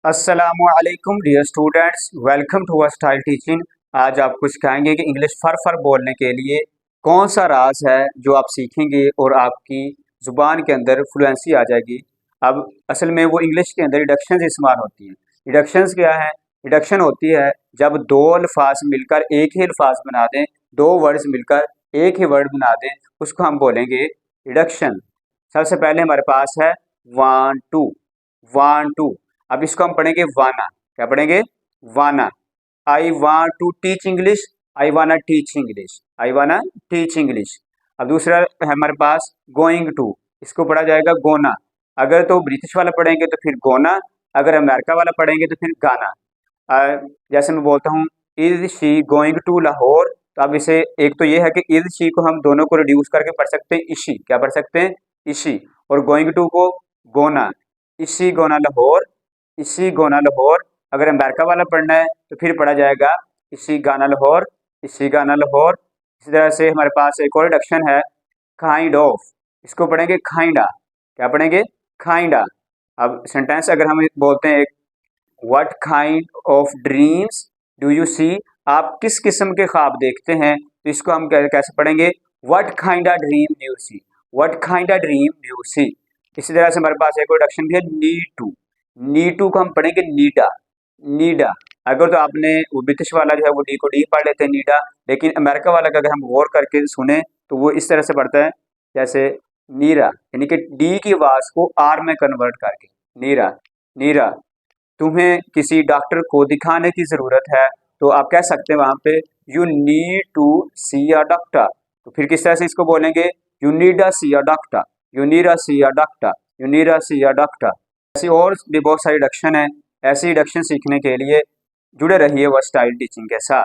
अस्सलामुअलैकुम dear students, welcome to our style teaching. आज आपको सिखाएंगे कि इंग्लिश फर बोलने के लिए कौन सा राज है जो आप सीखेंगे और आपकी ज़ुबान के अंदर फ्लुएंसी आ जाएगी। अब असल में वो इंग्लिश के अंदर रिडक्शंस इस्तेमाल होती हैं। रिडक्शंस क्या है? रिडक्शन होती है जब दो अल्फाज मिलकर एक ही अल्फाज बना दें, दो वर्ड्स मिलकर एक ही वर्ड बना दें, उसको हम बोलेंगे रिडक्शन। सबसे पहले हमारे पास है वान टू। वान टू, अब इसको हम पढ़ेंगे वाना। क्या पढ़ेंगे? Wanna. I want to teach English, I wanna teach English, I wanna teach English. अब दूसरा है हमारे पास गोइंग टू, इसको पढ़ा जाएगा गोना। अगर तो ब्रिटिश वाला पढ़ेंगे तो फिर गोना, अगर अमेरिका वाला पढ़ेंगे तो फिर गाना। जैसे मैं बोलता हूँ is she going to Lahore, तो अब इसे एक तो ये है कि इज शी को हम दोनों को रिड्यूस करके पढ़ सकते हैं इशी। क्या पढ़ सकते हैं? इशी। और गोइंग टू को गोना, इसी गोना लाहौर, इसी गाना लाहौर। अगर अमेरिका वाला पढ़ना है तो फिर पढ़ा जाएगा इसी गाना लाहौर, इसी गाना लाहौर। इसी तरह से हमारे पास एक और रिडक्शन है काइंड ऑफ, इसको पढ़ेंगे खाइंडा। क्या पढ़ेंगे? खाइंडा। अब सेंटेंस अगर हम बोलते हैं what kind of dreams do you see, आप किस किस्म के ख्वाब देखते हैं, तो इसको हम कैसे पढ़ेंगे? What kind of dream do you see, what kind of dream do you see. इसी तरह से हमारे पास एक और रिडक्शन भी है नीड टू। नीटू को हम पढ़ेंगे नीडा। नीडा। अगर तो आपने वो ब्रिटिश वाला जो है वो डी को डी पढ़ लेते हैं नीडा, लेकिन अमेरिका वाला का अगर हम गौर करके सुने तो वो इस तरह से पढ़ता है जैसे नीरा, यानी कि डी की आवाज को आर में कन्वर्ट करके नीरा। नीरा, तुम्हें किसी डॉक्टर को दिखाने की जरूरत है, तो आप कह सकते हैं वहां पे you need to see a doctor. तो फिर किस तरह से इसको बोलेंगे? You need a see a doctor, you need a see a doctor, you need a see a doctor. ऐसी और भी बहुत सारी रिडक्शन है। ऐसी रिडक्शन सीखने के लिए जुड़े रहिए व स्टाइल टीचिंग के साथ।